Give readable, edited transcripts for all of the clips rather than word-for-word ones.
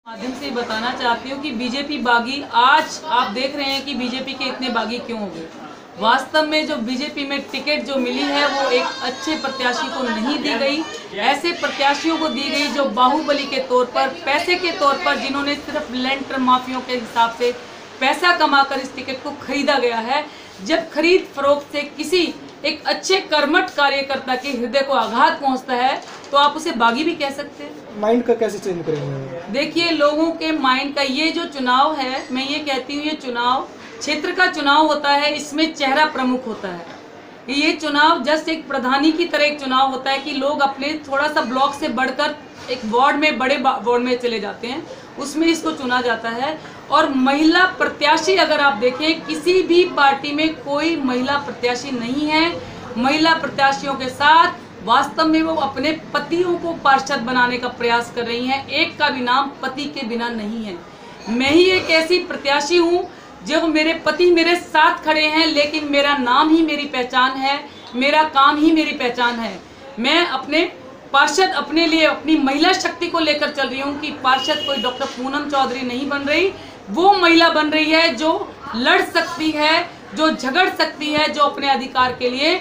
माध्यम से बताना चाहती हूँ कि बीजेपी बागी, आज आप देख रहे हैं कि बीजेपी के इतने बागी क्यों हो गए। वास्तव में जो बीजेपी में टिकट जो मिली है वो एक अच्छे प्रत्याशी को नहीं दी गई, ऐसे प्रत्याशियों को दी गई जो बाहुबली के तौर पर, पैसे के तौर पर, जिन्होंने सिर्फ लेंटर माफियों के हिसाब से पैसा कमाकर इस टिकट को खरीदा गया है। जब खरीद फरोख्त से किसी एक अच्छे कर्मठ कार्यकर्ता के हृदय को आघात पहुंचता है तो आप उसे बागी भी कह सकते हैं। माइंड का कैसे चेंज करेंगे? देखिए, लोगों के माइंड का ये जो चुनाव है, मैं ये कहती हूँ, ये चुनाव क्षेत्र का चुनाव होता है, इसमें चेहरा प्रमुख होता है। ये चुनाव जस्ट एक प्रधानी की तरह एक चुनाव होता है कि लोग अपने थोड़ा सा ब्लॉक से बढ़कर एक वार्ड में, बड़े वार्ड में चले जाते हैं, उसमें इसको चुना जाता है। और महिला प्रत्याशी अगर आप देखें, किसी भी पार्टी में कोई महिला प्रत्याशी नहीं है। महिला प्रत्याशियों के साथ वास्तव में वो अपने पतियों को पार्षद बनाने का प्रयास कर रही हैं। एक का भी नाम पति के बिना नहीं है। मैं ही एक ऐसी प्रत्याशी हूँ जब मेरे पति मेरे साथ खड़े हैं, लेकिन मेरा नाम ही मेरी पहचान है, मेरा काम ही मेरी पहचान है। मैं अपने पार्षद, अपने लिए, अपनी महिला शक्ति को लेकर चल रही हूँ कि पार्षद कोई डॉक्टर पूनम चौधरी नहीं बन रही, वो महिला बन रही है जो लड़ सकती है, जो झगड़ सकती है, जो अपने अधिकार के लिए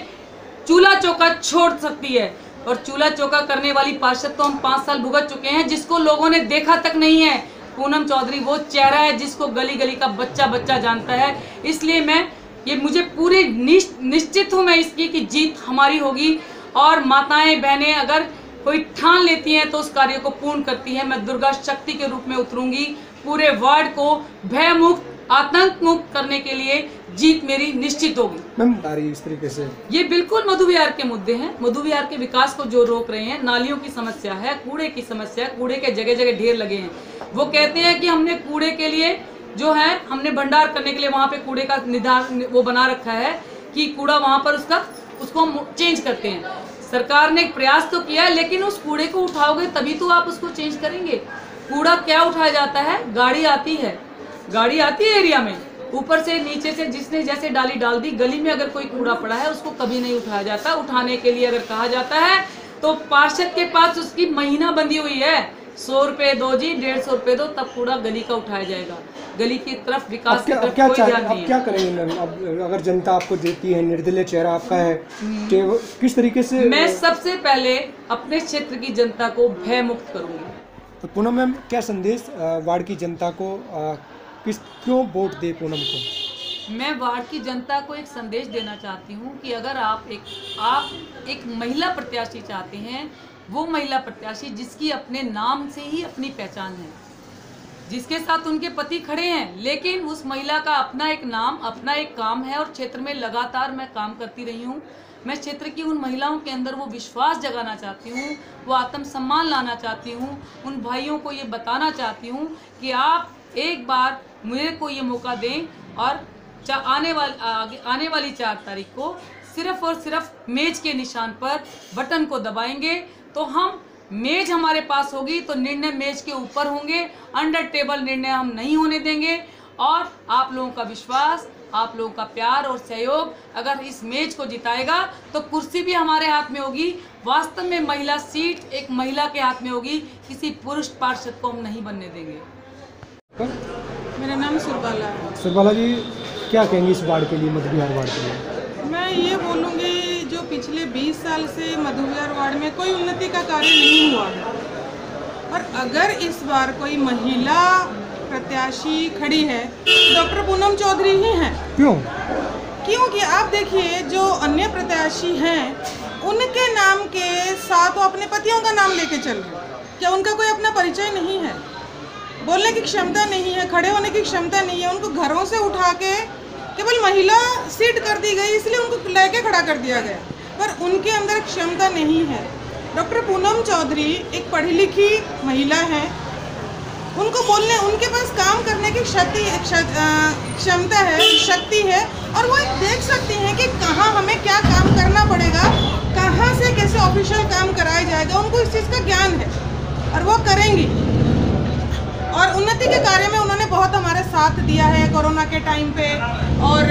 चूल्हा चौका छोड़ सकती है। और चूल्हा चौका करने वाली पार्षद तो हम 5 साल भुगत चुके हैं, जिसको लोगों ने देखा तक नहीं है। पूनम चौधरी वो चेहरा है जिसको गली गली का बच्चा बच्चा जानता है। इसलिए मुझे पूरी निश्चित हूँ मैं इसकी कि जीत हमारी होगी। और माताएं बहनें अगर कोई ठान लेती हैं तो उस कार्य को पूर्ण करती है। मैं दुर्गा शक्ति के रूप में उतरूंगी, पूरे वार्ड को भय मुक्त, आतंक मुक्त करने के लिए जीत मेरी निश्चित होगी। मैम, इस तरीके से ये बिल्कुल मधु विहार के मुद्दे हैं। मधु विहार के विकास को जो रोक रहे हैं, नालियों की समस्या है, कूड़े की समस्या है, कूड़े के जगह जगह ढेर लगे हैं। वो कहते हैं कि हमने कूड़े के लिए जो है, हमने भंडार करने के लिए वहाँ पे कूड़े का निधान वो बना रखा है कि कूड़ा वहाँ पर उसको हम चेंज करते हैं। सरकार ने एक प्रयास तो किया, लेकिन उस कूड़े को उठाओगे तभी तो आप उसको चेंज करेंगे। कूड़ा क्या उठाया जाता है? गाड़ी आती है एरिया में, ऊपर से नीचे से जिसने जैसे डाली डाल दी। गली में अगर कोई कूड़ा पड़ा है उसको कभी नहीं उठाया जाता। उठाने के लिए अगर कहा जाता है तो पार्षद के पास उसकी महीना बंधी हुई है, 100 रुपए दो जी, 150 रुपए दो, तब कूड़ा गली का उठाया जाएगा। गली की तरफ, विकास की तरफ कोई ध्यान नहीं है। क्या करेंगे मैम? अब अगर जनता आपको देती है, निर्दलीय चेहरा आपका है, तो किस तरीके से? मैं सबसे पहले अपने क्षेत्र की जनता को भय मुक्त करूंगी। तो पूनम मैम, क्या संदेश वार्ड की जनता को, क्यों वोट दे पूनम को? मैं वार्ड की जनता को एक संदेश देना चाहती हूँ कि अगर आप एक महिला प्रत्याशी चाहते हैं, वो महिला प्रत्याशी जिसकी अपने नाम से ही अपनी पहचान है, जिसके साथ उनके पति खड़े हैं, लेकिन उस महिला का अपना एक नाम, अपना एक काम है। और क्षेत्र में लगातार मैं काम करती रही हूँ। मैं क्षेत्र की उन महिलाओं के अंदर वो विश्वास जगाना चाहती हूँ, वो आत्मसम्मान लाना चाहती हूँ। उन भाइयों को ये बताना चाहती हूँ कि आप एक बार मेरे को ये मौका दें और आने वाली 4 तारीख को सिर्फ और सिर्फ मेज के निशान पर बटन को दबाएंगे तो हम, मेज हमारे पास होगी तो निर्णय मेज के ऊपर होंगे, अंडर टेबल निर्णय हम नहीं होने देंगे। और आप लोगों का विश्वास, आप लोगों का प्यार और सहयोग अगर इस मेज को जिताएगा तो कुर्सी भी हमारे हाथ में होगी। वास्तव में महिला सीट एक महिला के हाथ में होगी, किसी पुरुष पार्षद को हम नहीं बनने देंगे। मेरा नाम सुरबाला है। सुरबाला जी, क्या कहेंगी इस वार्ड के लिए, मधु विहार वार्ड के लिए? मैं ये बोलूँगी, जो पिछले 20 साल से मधु विहार वार्ड में कोई उन्नति का कार्य नहीं हुआ है, और अगर इस बार कोई महिला प्रत्याशी खड़ी है डॉक्टर पूनम चौधरी ही हैं। क्योंकि आप देखिए, जो अन्य प्रत्याशी हैं उनके नाम के साथ वो अपने पतियों का नाम लेके चल रहे हैं। क्या उनका कोई अपना परिचय नहीं है? बोलने की क्षमता नहीं है, खड़े होने की क्षमता नहीं है। उनको घरों से उठा के केवल महिला सीट कर दी गई, इसलिए उनको लेके खड़ा कर दिया गया, पर उनके अंदर क्षमता नहीं है। डॉक्टर पूनम चौधरी एक पढ़ी लिखी महिला है, उनको बोलने, उनके पास काम करने की क्षमता है, शक्ति है, और वो देख सकती हैं कि कहाँ हमें क्या काम करना पड़ेगा, कहाँ से कैसे ऑफिशियल काम कराया जाएगा। उनको इस चीज़ का ज्ञान है और वो करेंगी। और उन्नति के कार्य में उन्होंने बहुत हमारे साथ दिया है कोरोना के टाइम पे, और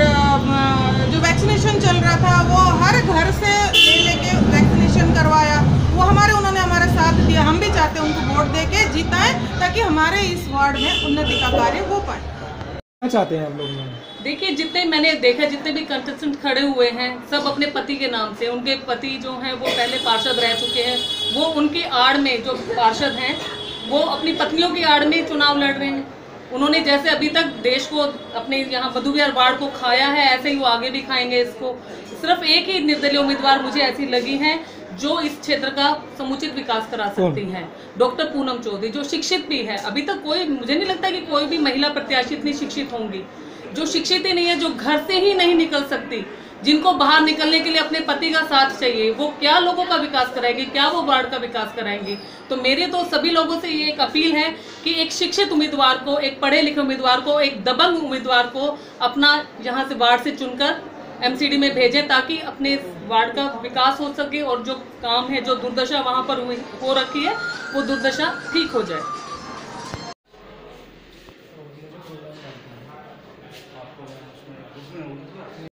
जो वैक्सीन वैक्सीनेशन चल रहा था, वो हर घर से लेके वैक्सीनेशन करवाया, वो उन्होंने हमारा साथ दिया। हम भी चाहते हैं उनको वोट दे के जिताएं ताकि हमारे इस वार्ड में उन्नति का कार्य हो पाए। क्या चाहते हैं आप लोग? देखिए, जितने मैंने देखा, जितने भी कंटेस्टेंट खड़े हुए हैं, सब अपने पति के नाम से, उनके पति जो हैं वो पहले पार्षद रह चुके हैं, वो उनकी आड़ में जो पार्षद हैं वो अपनी पत्नियों की आड़ में चुनाव लड़ रहे हैं। उन्होंने जैसे अभी तक देश को, अपने यहाँ मधु विहार वार्ड को खाया है, ऐसे ही वो आगे भी खाएंगे इसको। सिर्फ एक ही निर्दलीय उम्मीदवार मुझे ऐसी लगी हैं जो इस क्षेत्र का समुचित विकास करा सकती हैं, डॉक्टर पूनम चौधरी, जो शिक्षित भी है। अभी तक कोई, मुझे नहीं लगता कि कोई भी महिला प्रत्याशी इतनी शिक्षित होंगी, जो शिक्षित ही नहीं है, जो घर से ही नहीं निकल सकती, जिनको बाहर निकलने के लिए अपने पति का साथ चाहिए, वो क्या लोगों का विकास कराएंगे, क्या वो वार्ड का विकास कराएंगे। तो मेरे तो सभी लोगों से ये एक अपील है कि एक शिक्षित उम्मीदवार को, एक पढ़े लिखे उम्मीदवार को, एक दबंग उम्मीदवार को अपना यहाँ से वार्ड से चुनकर एमसीडी में भेजें, ताकि अपने वार्ड का विकास हो सके और जो काम है, जो दुर्दशा वहाँ पर हो रखी है, वो दुर्दशा ठीक हो जाए।